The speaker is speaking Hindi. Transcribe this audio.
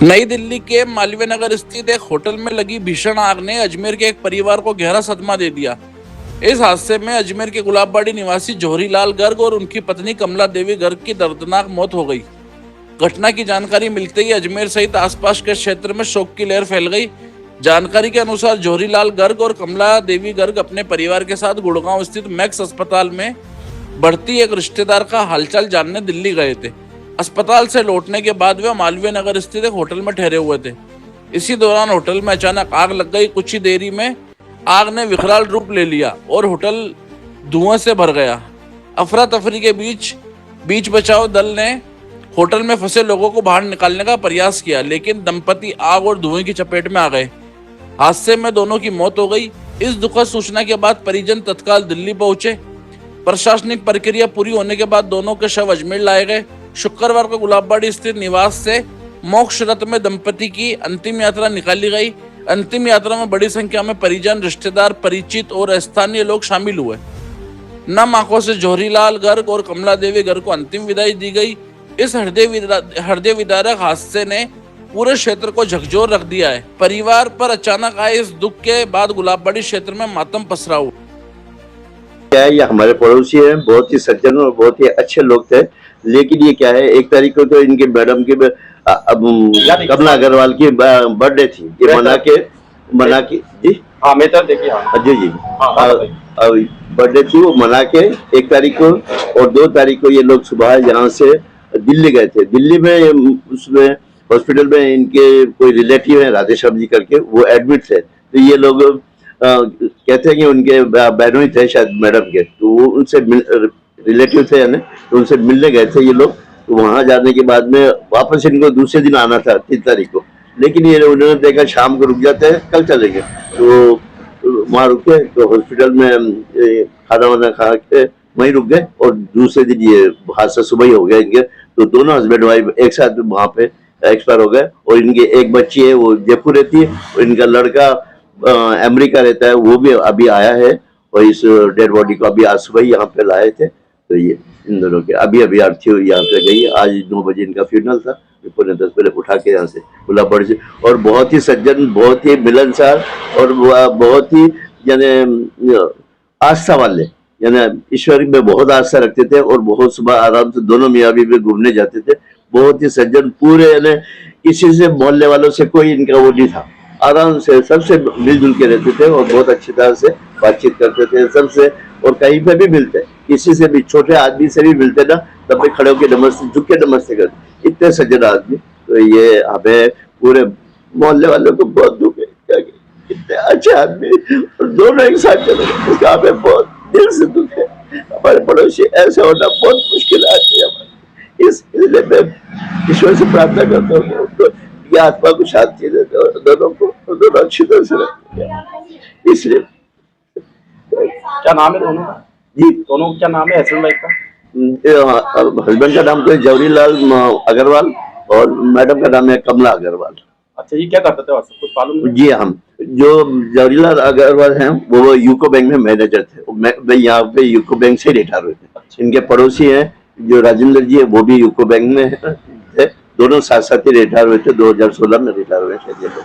नई दिल्ली के मालवीय नगर स्थित एक होटल में लगी भीषण आग ने अजमेर के एक परिवार को गहरा सदमा दे दिया। इस हादसे में अजमेर के गुलाबबाड़ी निवासी जौहरीलाल गर्ग और उनकी पत्नी कमला देवी गर्ग की दर्दनाक मौत हो गई। घटना की जानकारी मिलते ही अजमेर सहित आसपास के क्षेत्र में शोक की लहर फैल गई। जानकारी के अनुसार जौहरीलाल गर्ग और कमला देवी गर्ग अपने परिवार के साथ गुड़गांव स्थित मैक्स अस्पताल में भर्ती एक रिश्तेदार का हालचाल जानने दिल्ली गए थे। अस्पताल से लौटने के बाद वे मालवीय नगर स्थित एक होटल में ठहरे हुए थे। इसी दौरान होटल में अचानक आग लग गई। कुछ ही देरी में आग ने विकराल रूप ले लिया और होटल धुआं से भर गया। अफरा तफरी के बीच बचाव दल ने होटल में फंसे लोगों को बाहर निकालने का प्रयास किया, लेकिन दंपति आग और धुएं की चपेट में आ गए। हादसे में दोनों की मौत हो गई। इस दुखद सूचना के बाद परिजन तत्काल दिल्ली पहुंचे। प्रशासनिक प्रक्रिया पूरी होने के बाद दोनों के शव अजमेर लाए गए। शुक्रवार को गुलाबबाड़ी स्थित निवास से मोक्ष रथ में दंपति की अंतिम यात्रा निकाली गई। अंतिम यात्रा में बड़ी संख्या में परिजन, रिश्तेदार, परिचित और स्थानीय लोग शामिल हुए। नम आंखों से जौहरीलाल गर्ग और कमला देवी गर्ग को अंतिम विदाई दी गई। इस हृदय विदारक हादसे ने पूरे क्षेत्र को झकझोर रख दिया है। परिवार पर अचानक आए इस दुख के बाद गुलाबबाड़ी क्षेत्र में मातम पसरा हुआ। क्या है, ये हमारे पड़ोसी हैं, बहुत ही सज्जन और बहुत ही अच्छे लोग थे। लेकिन ये क्या है, 1 तारीख को तो इनके मैडम की कमला अग्रवाल की बर्थडे थी। ये मना के जी हाँ मैं तो देखिए हाँ जी बर्थडे थी, वो मना के 1 तारीख को और 2 तारीख को ये लोग सुबह यहाँ से दिल्ली गए थे। दिल्ली में उसमें हॉस्पिटल में इनके कोई रिलेटिव है राधेश्याम जी करके, वो एडमिट थे। तो ये लोग कहते हैं कि उनके बहनों ही थे शायद मैडम के, तो वो उनसे रिलेटिव थे यानी, तो उनसे मिलने गए थे ये लोग। तो वहां जाने के बाद में वापस इनको दूसरे दिन आना था 3 तारीख को, लेकिन ये उन्होंने देखा शाम को रुक जाते हैं, कल चलेंगे। तो वहां रुके, तो हॉस्पिटल में खाना वाना खा के वहीं रुक गए और दूसरे दिन ये हादसा सुबह ही हो गया इनके। तो दोनों हस्बैंड वाइफ एक साथ वहां पे एक्सपायर हो गए। और इनके एक बच्ची है, वो जयपुर रहती है, और इनका लड़का अमेरिका रहता है, वो भी अभी आया है। और इस डेड बॉडी को अभी आज सुबह ही यहाँ पे लाए थे। तो ये इन दोनों के अभी अर्थी यहाँ पे गई। आज 9 बजे इनका फ्यूनरल था, 9:45 पहले उठा के यहाँ से गुलाबबाड़ी से। और बहुत ही सज्जन, बहुत ही मिलनसार और बहुत ही यानी आस्था वाले, यानी ईश्वर में बहुत आस्था रखते थे। और बहुत सुबह आराम से दोनों मियाँ बीवी घूमने जाते थे। बहुत ही सज्जन, पूरे यानी किसी से मोहल्ले वालों से कोई इनका वो नहीं था। आराम से सबसे मिलजुल के रहते थे और बहुत अच्छी तरह से बातचीत करते थे सबसे। और कहीं पे भी मिलते, किसी से भी, छोटे आदमी से भी मिलते ना, तब भी खड़े होकर नमस्ते, झुक के नमस्ते करते। इतने सज्जन आदमी। तो ये हमें पूरे मोहल्ले वालों को बहुत दुख है, इतने अच्छे आदमी और दोनों एक साथ चले गए, इसका हमें बहुत दिल से दुख है। हमारे पड़ोसी ऐसे होना बहुत मुश्किल आती है हमारी। इसलिए मैं ईश्वर से प्रार्थना करता हूँ कि आत्मा को शांति दे, दोनों को, दोनों अच्छी तरह से रखें। इसलिए क्या नाम है दोनों का? जी दोनों क्या नाम है हस्बैंड वाइफ का? हस्बैंड का नाम तो जौहरीलाल अग्रवाल और मैडम का नाम है कमला अग्रवाल। अच्छा, ये क्या करते थे कुछ मालूम नहीं? जी, हम जो जौहरीलाल अग्रवाल हैं वो यूको बैंक में मैनेजर थे। मैं यहाँ पे यूको बैंक से रिटायर हुए थे। अच्छा। इनके पड़ोसी हैं जो राजेंद्र जी है, वो भी यूको बैंक में थे। दोनों साथ साथ ही रिटायर हुए थे, 2016 में रिटायर हुए थे ये लोग।